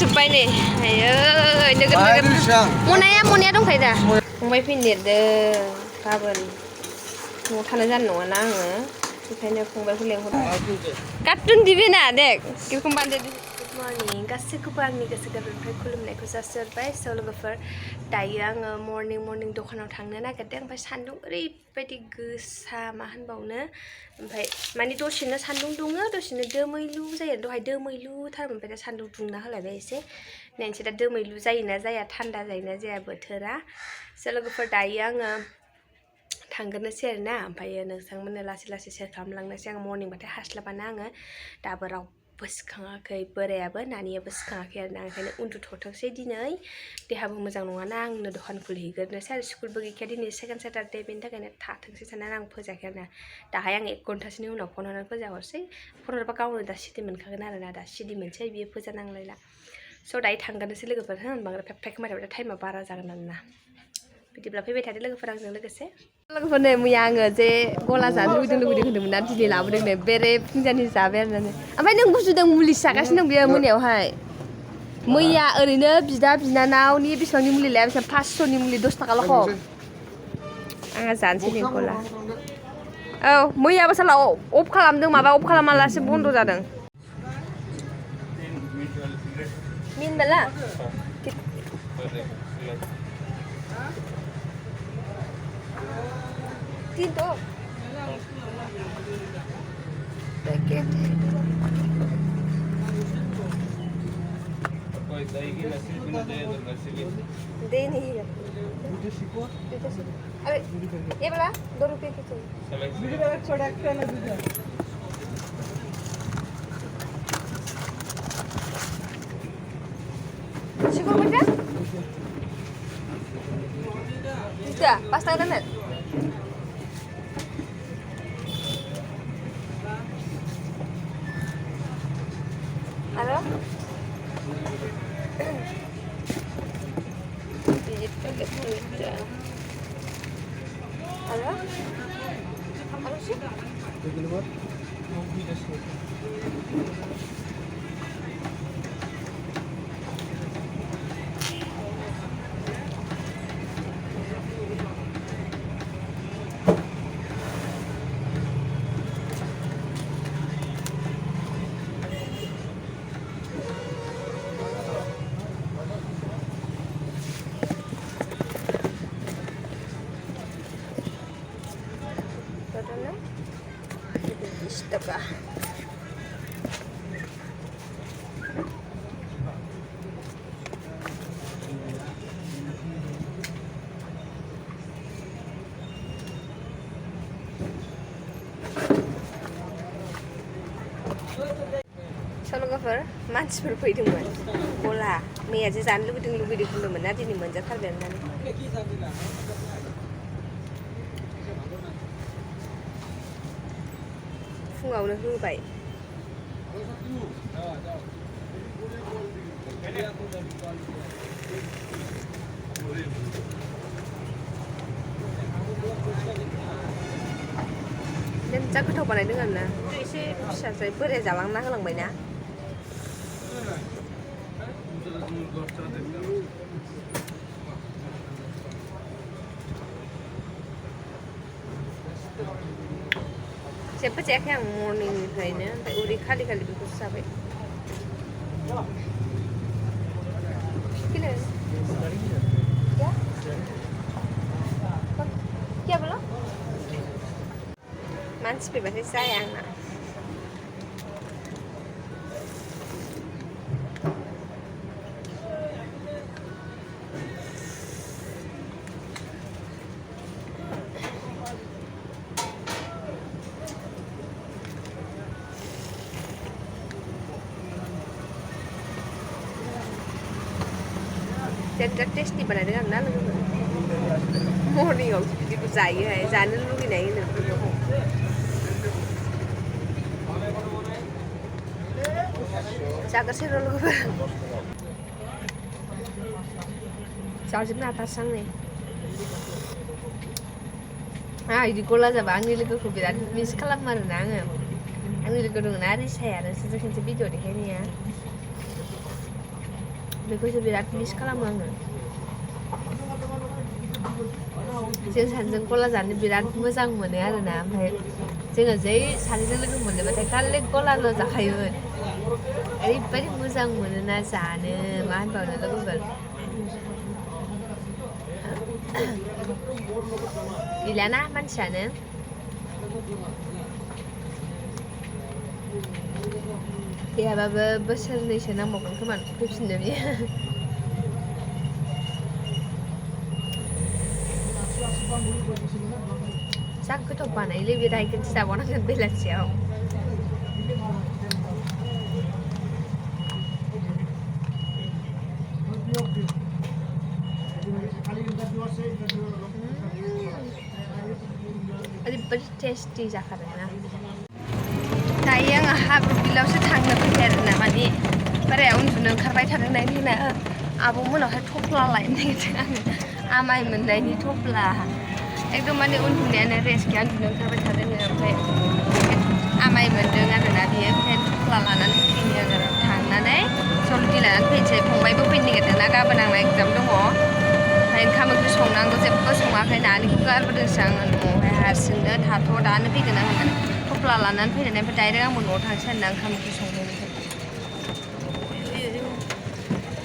जोबबाय नै आयै नोगोद मनाया दंखायो दा फंबाय फैदेरदों गाबोन न'आव थानाय जानाय नङाना आङो बेखायनो फंबायखौ लेंहरदों कार्टुन दिबि ना देख किरखम बान्दो गुड मर्निं गासैखौबो आंनि गोसो गोरबोनिफ्राय खुलुमनायखौ जासिहरबाय स' लोगोफोर दायो आङो मर्निं दखानाव थांनो नागिरदों ओमफ्राय सान्दुं ओरैबायदि गोसा मा होनबावनो ओमफ्राय माने दसेनो सान्दुं दुङो दसेनो दोमैलु जायो दहाय दोमैलुथारमोन ओमफ्राय दा सान्दुं दुंना होलायबाय एसे नायनोसै दा दोमैलु जायोना जाया थान्दा जायोना जाया बोथोरा स' लोगोफोर दायो आङो थांगोरनोसै आरोना ओमफ्राय नोंथांमोननो लासै सेयार खालामलांनोसै आं मर्निंबाथाय हास्लाबाना आङो दाबो रावबो सिखाङाखै बोरायाबो नानियाबो सिखाङाखै आरोना ओंखायनो उन्दुथ'थोंसै दिनै देहाबो मोजां नङाना आंनो दखान खुलिहैग्रोनोसै आरो स्कुलबो गैखाया दिनै सेकेन्ड सेटारडे बेनि थाखायनो थाथोंसै साननानै आं फोजायाखै आरोना दाहाय आं 1 घन्टासोनि उनाव फन हरनानै फोजाहरसै फन हरबा गावनो दा सिरि मोनखागोन आरोना दा सिरि मोनसै बियो फोजानांलायला स' दायो थांगोरनोसै लोगोफोर बांद्राय फेक मारिबाथाय टाइमा बारा जागोन आरोना बिदिब्ला फैबाय थादो लोगोफोर आंजों लोगोसे लोगोफोर नै मैया आङो जे गला जानो लुगैदों होन्दोंमोन ना दिनै लाबोदों नै बेरे फुंजानि जाबाय आरोना ओमफ्राय नों गुजुदों मुलिसो जागासिनो दं बेयो मोनायावहाय मैया ओरैनो बिदा बिनानावनि बेसेबांनि मुलि लाया बेसेबां 500नि मुलि 10 थाखाल' खम आंहा जानोसै नै गला औ मैयाबो साला अफ खालामदों माबा अफ खालामालासे बन्द जादों मिनबाला Tinto. Paket. दे नहीं है अरे ये वाला 2 रुपए की चाहिए छोटा ना दूध शिकोर बेटा क्या पास्ता ना Halo? Digit pakai pulsa. Halo? Halo sih? Taka. लोगोफोर मानसिफोर फैदोंमोन गला मैया जे जानो लुगैदों होनदोंमोन ना दिनै मोनजाथारबाय होननानै फुङावनो होबाय जा गोथाव बानायदों आरोना एसे फिसासै बोराया जालांना होलांबायना जेबो जायाखै आं मर्निंनिफ्रायनो ओमफ्राय उदै खालि बेखौसो जाबाय क्या बोला मानसि फैबाथाय जाया आंना बिराद टेस्टि बानायदों आरोना लोगोफोर मर्निंआव बिदिखौ जायोहाय जानो लुगैनाय होनो बेफोरखौ जागासै र' लोगोफोर जाजोबनो हाथारसै आं नै बिदि गला जाबा आंनि लोगोखौ बिराद मिस खालामो आरोना आङो आंनि लोगो दङ ना रिसाया नोंसोरजों खनसे भिडिअ देखायनाया बेखौसो बिराद मिस खालामो आङो जों सानैजों गला जानो बिराद मोजां मोनो आरोना ओमफ्राय जोङो जै सानैजों लोगो मोनोबाथाय खालि गलाल' जाखायोमोन ओरैबायदि मोजां मोनोना जानो मा होनबावनो लोगोफोर गैलाना मानसियानो गैयाबाबो बोसोरनैसो नांबावगोन खोमा फैफिननो बियो जा गोथाव बानायोलै बे रायगोनसो जाबावनांगोन बेलासियाव ओरैबायदि टेस्टि जाखादोंना दायो आङो हाब्रु बिलावसो थांनो फैबाय आरोना माने बाराया उन्दुनो ओंखारबाय थादों नायना आब'मोनावहाय थफ्ला लायनो नागिरदों आङो आमाय मोननायनि थफ्ला एकदम माने उन्दुनायानो रेस्ट गैया उन्दुनो ओंखारबाय थादों ओमफ्राय आमाय मोनदों आरोना बियो ओमफ्राय थफ्ला लानानै फैनो आरो थांनानै जलदि लानानै फैनोसै फंबायबो फैनो नागिरदों ना गाबोन आंना एग्जाम दङ ओमफ्राय ओंखाम ओंख्रि संनांगौ जेबो सङाखै नानिखौ गारबोदोंसो आङो न'आवहाय हारसिंनो थाथ' दानो फैगोन आं होननानै थफ्ला लानानै फैनानै ओमफ्राय डाइरेक्ट आंबो न'आव थांसै होनना ओंखाम ओंख्रि संनायनिफ्राय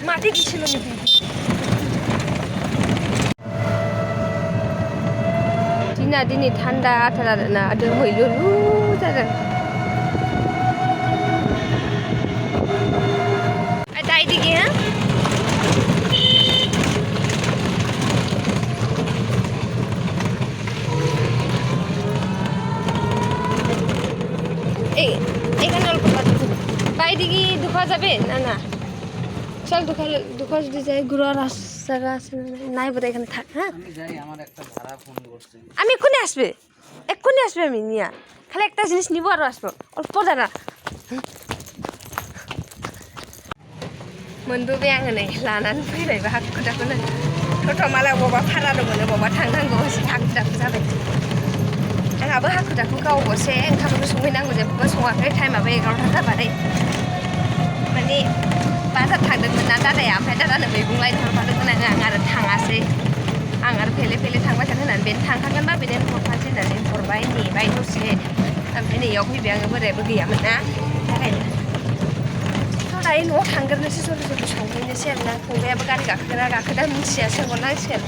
माथो गिसेल'निफ्राय दिनै थान्दा आथार आरोना दोमैलुलु जादों दायदिगे এখানে অল্প বাইদিকে দুখা যাবে না না চল দুখা যদি যাই ঘুরার জায়গা আছে নাই বোধ এখানে থাক হ্যাঁ আমি এক্ষুনি আসবে আমি নিয়া খালি একটা জিনিস নিব আর আসবো অল্প জায়গা मोनबोबाय आङो नै लानानै फैबायबा हाखु दाखुनो थ'थ' मालाय बबावबा भारा दंमोन बबावबा थांनांगौ एसे हाखु दाखु जाबाय आंहाबो हाखु दाखु गावबोसे ओंखाम ओंख्रि संहैनांगौ जेबो सङाखै टाइमाबो 11ता जाबाय माने बाजार थांदोंमोन ना दादाया ओमफ्राय दादानो मैगं लायनो हरफादोंमोन आं आरो थाङासै आं आरो फेले थांबाय थानो होननानै बेनो थांखागोनबा बेनो हरफानोसै होननानै हरबाय नेबाय दसे ओमफ्राय नैयाव फैबाय आङो बोरायबो गैयामोन ना थाखायनो दायो न'आव थांग्रोनोसै जल्दि संहैनोसै आरोना फंबायाबो गारि गाखोगोना गाखोदा मिथिया सोंहरनांसिगोन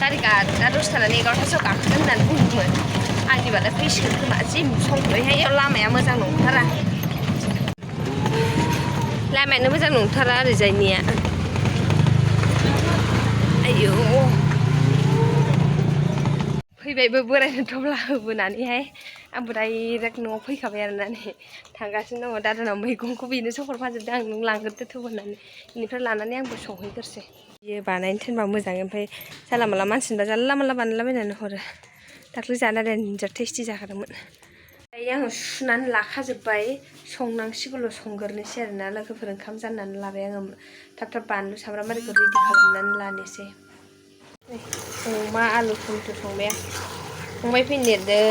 गारि गाखोना 10ता 11तासोआव गाखोगोन होननानै बुंदोंमोन आंनिबालाय फैसिगोन खोमा जि संहैहाय लामाया मोजां नंथारा लामायानो मोजां नंथारा ओरैजायनिया आयौ फैबायबो बोरायनो थफ्ला होबोनानैहाय आंबो डाइरेक्ट न'आव फैखाबाय आरोना नै थांगासिनो दङ दादानाव मैगंखौ बेनोसो हरफाजोबदों आं नों लांग्रोदो थौ होननानै बेनिफ्राय लानानै आंबो संहैग्रोसै बियो बानायनो थिनबा मोजां ओमफ्राय जानला मानला मानसिनोबा जानला मानला बानायलाबायनानै हरो दाख्लै जानानै जा टेस्टि जाखादोंमोन दायो आङो सुनानै लाखाजोब्बाय संनांसिगौल' संग्रोनोसै आरोना लोगोफोर ओंखाम जाननानै लाबाय आङो थाब बानलु सामब्राम आरिखौ रेडि खालामनानै लानोसै अमा आलु टमेट' संबाय आं फंबाय फैनो नागिरदों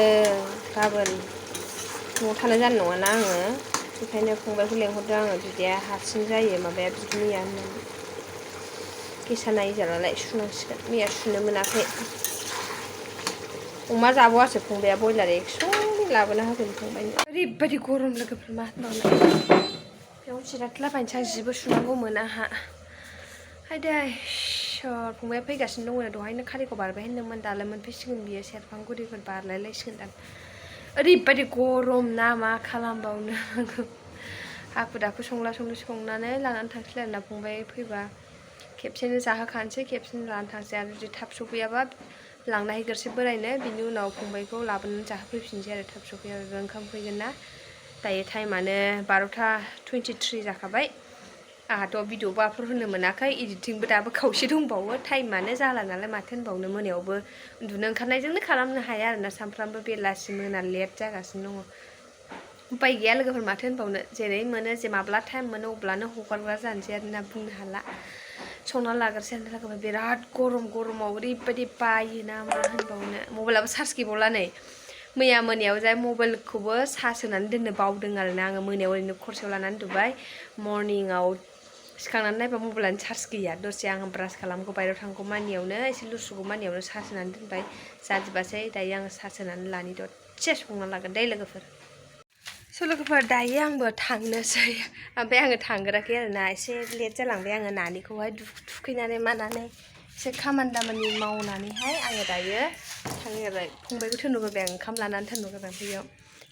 गाबोन न'आव थानाय जानाय नङाना आङो बेखायनो फंबायखौ लेंहरदों आङो बिदाया हारसिं जायो माबाया बिदि मैया होननानै गेसा नायजालालाय सुनांसिगोन मैया सुनो मोनाखै अमा जाबावासो फंबाया बयलार एक्स'नि लाबोना होगोन फंबायनो ओरैबायदि गरम लोगोफोर मा होनबावनो बेयाव जिरायलाबायनोसै आं जिबो सुनांगौमोन आंहा हायदै फंबाया फैगासिनो दङ दहायनो खारिखौ बारबाय होनदोंमोन दालाय मोनफैसिगोन बियो सेरफांगुरिफोर बारलायलायसिगोन ओरैबायदि गरम ना मा खालामबावनो हाखु दाखु संनानै लानानै थांसै आरोना फंबाय फैबा खेबसेनो जाहोखानोसै खेबसेनो लानानै थांसै आरो जुदि थाब सफैयाबा लांना हैग्रोसै बोरायनो बिनि उनाव फंबायखौ लाबोनानै जाहोफैफिनसै आरो थाब सफैयाबा ओंखाम फैगोन ना दायो टाइमानो 12:23 जाखाबाय आंहाथ' भिडिअबो आपल'ड होनो मोनाखै एडिटिंबो दाबो खावसे दंबावो टाइमानो जाला नालाय माथो होनबावनो मोनायावबो उन्दुनो ओंखारनायजोंनो खालामनो हाया आरोना सानफ्रामबो बेलासि मोना लेट जागासिनो दङ उपाय गैया लोगोफोर माथो होनबावनो जेरै मोनो जे माब्ला टाइम मोनो अब्लानो हगारग्रा जानोसै आरोना बुंनो हाला संना लाग्रोसै आरोना लोगोफोर बिराद गरमाव ओरैबायदि बायोना मा होनबावनो मबाइलाबो चार्ज गैबावला नै मैया मोनायाव जाय मबाइलखौबो चार्ज होनानै दोननो बावदों आरोना आङो मोनायाव ओरैनो खरसायाव लानानै उन्दुबाय मर्निंआव सिखांनानै नायबा मबाइलानो चार्ज गैया दसे आं ब्रास खालामगौ बायरायाव थांगौ मानियावनो एसे लुसुगौ मानियावनो चार्ज होनानै दोनबाय जाजोबासै दायो आं चार्ज होनानै लानि दसे संना लागोन दे लोगोफोर लोगोफोर दायो आंबो थांनोसै ओमफ्राय आङो थांगोराखै आरोना एसे लेट जालांबाय आङो नानिखौहाय थुखैनानै मानानै एसे खामानि दामानि मावनानैहाय आङो दायो थाङो आरो फंबायखौ थिनहरबाय आं ओंखाम लानानै थिनहरबाय ओमफ्राय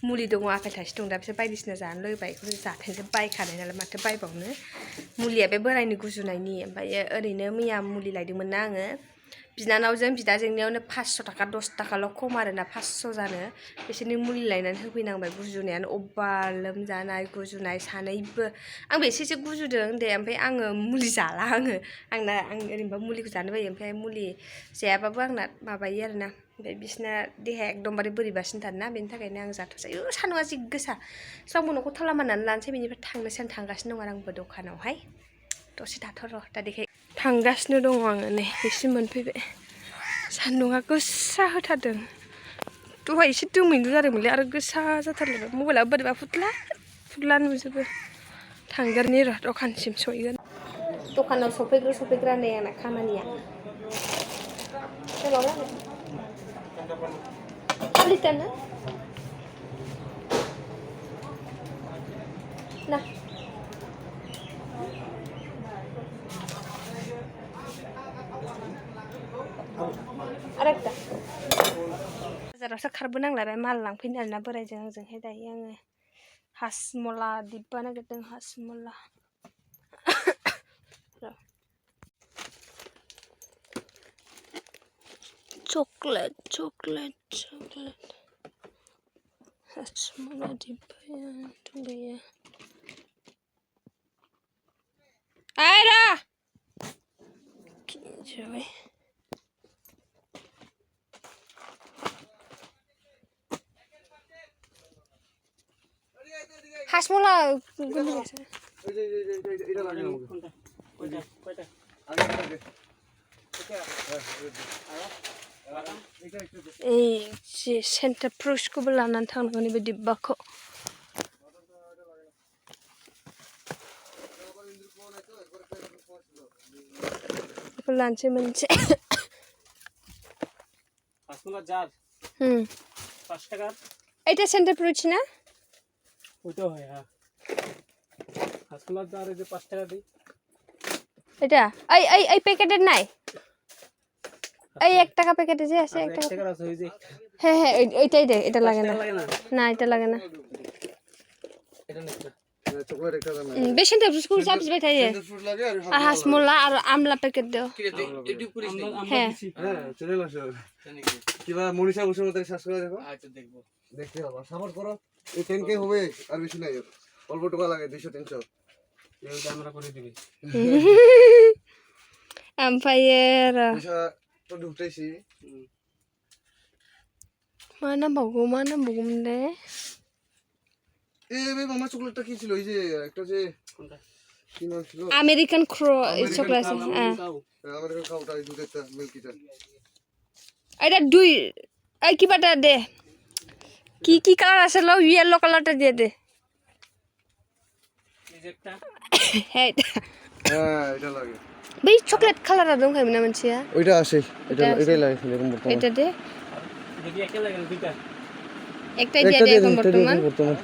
मुलि दङ आपेल थाइसे दं दा बिसोर बायदिसिना जानो लुबैबाय बेखौनो जाथोंसो बायखानाय नालाय माथो बायबावनो मुलिया बे बोरायनि गुजुनायनि ओमफ्राय ओरैनो मैया मुलि लायदोंमोन ना आङो बिनानावजों बिदाजोंनियावनो 500 थाखा 10 थाखाल' खम आरोना 500 जानो बिसोरनि मुलि लायनानै होफैनांबाय गुजुनायानो अब्बार लोमजानाय गुजुनाय सानैबो आंबो एसे गुजुदों दे ओमफ्राय आङो मुलि जाला आं ओरैनोबा मुलिखौ जानो बायो ओमफ्राय मुलि जायाबाबो आंना माबायो आरोना ओमफ्राय बिसिना देहाया एकदमबारे बोरैबासिनथारना बेनि थाखायनो आं जाथ'सै सान्दुङा जि गोसा आंबो न'खौ थाला मारनानै लानोसै बेनिफ्राय थांनोसै आं थांगासिनो दं आंबो दखानावहाय दसे थाथ' र' दा देखाय थांगासिनो दङ आङो नै बेसिम मोनफैबाय सान्दुङा गोसा होथारदों दहाय एसे दोमैलु जादोंमोनलै आरो गोसा जाथारलायबाय मबाइलाबो बोरैबा फुटला नुजोबो थांगोरनि र' दखानसिम सहैगोन दखानाव सफैग्रा नै आंना खामानिया ना आरेकटा बाजारावसो खारबोनांलायबाय माल लांफैनो आरोना बोरायजों आंजोंहाय दायो आङो हासमला दिब्बा नागिरदों हासमला चकलेट हासमला दिब्बाया दं गैया आयरा जाबाय हासमला सेन्टार फ्रुट्सखौबो लानानै थांनांगोन बे दिब्बाखौ बेखौ लानोसै मोनसे এটা সেন্টার ফ্রুটস না ওটা হয় হ্যাঁ হাসপাতাল जार যে 5 টাকা দেই এটা এই প্যাকেটের নাই এই 1 টাকা প্যাকেটে যে আছে 1 টাকা আছে ওই যে হ্যাঁ হ্যাঁ এইটাই দে এটা লাগে না না এটা লাগে না এটা নেই চকলেট একটা দাম বেশি তো ফ্রুট সবজি বাই সেন্টার ফ্রুট লাগে আর হাসমলা আর আমলা প্যাকেট দাও ইউটিউব করিস হ্যাঁ হ্যাঁ চলে আসো কিবা মনিষা বসে মধ্যে সাবস্ক্রাইব দেখো আচ্ছা দেখবো দেখতে হবে সাপোর্ট করো এই 10k হবে আর বেশি নাই অল্প টাকা লাগে 200 300 এই ক্যামেরা করে দিবি আম্পায়ার পয়সা তো ঢুকতেছি mana bagu দে এই বে মামা চকলেটটা কি ছিল এই যে একটা যে কোনটা কি নাম ছিল আমেরিকান চকলেট হ্যাঁ আমেরিকান কাউটা এই দুধেরটা মিল্কিটা এটা দুই এই কি বাটা দে কি কালার আছে লো ইয়েলো কালারটা দিয়ে দে এটা হ্যাঁ এটা লাগে बै চকলেট কালারটা দंखायोमोन ना मोनसेया ওইটা আছে এটাই লাগে এরকম বর্তমান এটা দে যদি একটা লাগে দুইটা একটাই দিয়ে দে এখন বর্তমান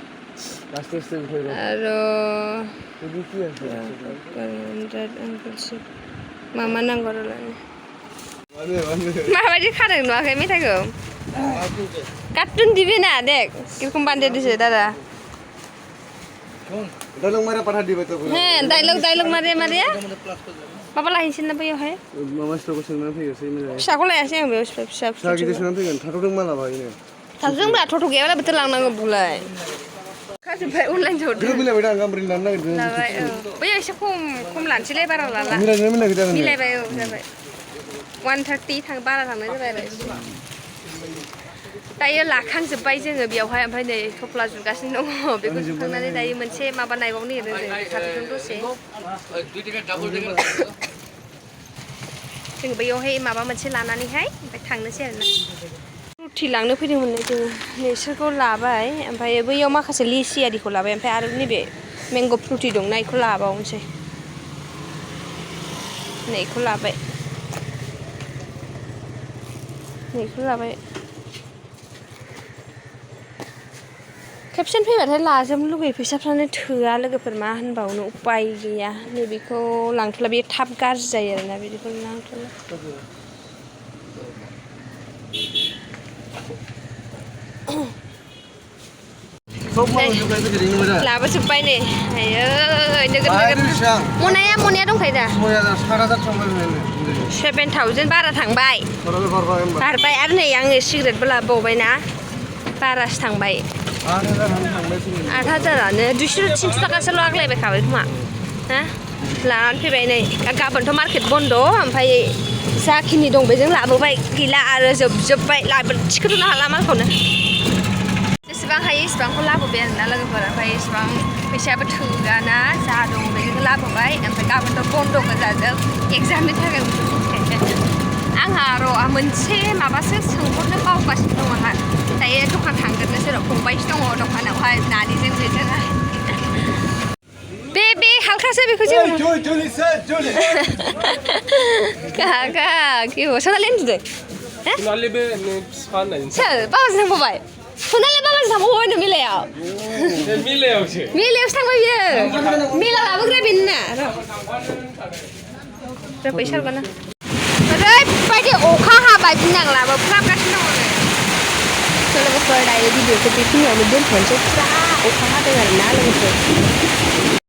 লাস্ট স্টেজ হয়ে গেল আর এই কি আছে মামা নাঙ্গর লাগে মাবাজি খাদों नुवाखै मेथाइखौ कार्टुन दिबे ना देख किरकम बान्दे दिसे दादा डायलॉग मारा पाठा दिबे तो हां डायलॉग मारे माबा लाहैसिन ना बैयावहाय मामा स्टकखौ सोंनानै फैगासै मोजां फिसाखौ लायासै आं बेयाव फिसा गिदिर सोंनानै फैगोन थाथ'दों माला बायनो थाथ'दोंब्रा थथ' गैयाब्ला बोथोर लांनांगौ बुलाय खाजोबबाय अनलाइन जौदों मिलायबाय दा गामब्रिन लानो नागिरदों बैयाव एसे खम लानोसैलाय बारा लाला मिलायबाय औ जाबाय 130 थां बारा थांनाय जाबाय आरो दायो लाखांजोबबाय जोङो बेयावहाय ओमफ्राय नै थफ्ला जुगासिनो दङ बेखौ जुखांनानै दायो मोनसे माबा नायबावनो नागिरदों जों थाथ'दों दसे जों बैयावहाय माबा मोनसे लानानैहाय ओमफ्राय थांनोसै आरोना फ्रुटि लांनो फैदोंमोनलाय जोङो नोंसोरखौ लाबाय ओमफ्राय बैयाव माखासे लिसि आरिखौ लाबाय ओमफ्राय आरो नैबे मेंग' फ्रुटि दंना बेखौ लाबावनोसै नैखौ लाबाय खेबसेनो फैबाथाय लाजोबनो लुगैयो फैसाफ्रानो थोआ लोगोफोर मा होनबावनो उपाय गैया नैबेखौ लांथ'ला बे थाब गाज्रि जायो आरोना बिदिखौ लांथ'ला लाबोजोब्बाय नै आयै नोगोद मनाया दंखायो दा 7,000 बारा थांबाय बारबाय आरो नै आङो सिगारेटबो लाबोबावबायना बारासो थांबाय 8,000आनो 200-300 थाखासोल' आग्लायबायखाबाय खोमा हा लानानै फैबाय नै गाबोनथ' मार्केट बन्द' ओमफ्राय जाखिनि दं बेजों लाबोबाय गैला आरो जोबजोब्बाय थिखोथ'नो हाला मालखौनो जेसेबां हायो इसेबांखौ लाबोबाय आरोना लोगोफोर ओमफ्राय इसेबां फैसायाबो थोगाना जा दं बेजोंनो लाबोबाय ओमफ्राय गाबोनथ' बन्द' गोजाजों एग्जामनि थाखाय आंहा र' मोनसे माबासो सोंहरनो बावगासिनो दं आंहा दायो दखान थांग्रोनोसै र' फंबायसो दङ दखानावहाय नानिजों बेजोंहाय बे हालखासो बेखौ जों kakak kiu sandalnya itu deh sandalnya be spana bawa sama baik sandalnya bawa sama bawa nih mileo sih sama dia mileo apa grabin na berapa isar kan berat pada oka habai bintang lah berapa kasih nama kalau ke Florida itu video ke bikin yang lebih fancy oka ada nggak nah lebih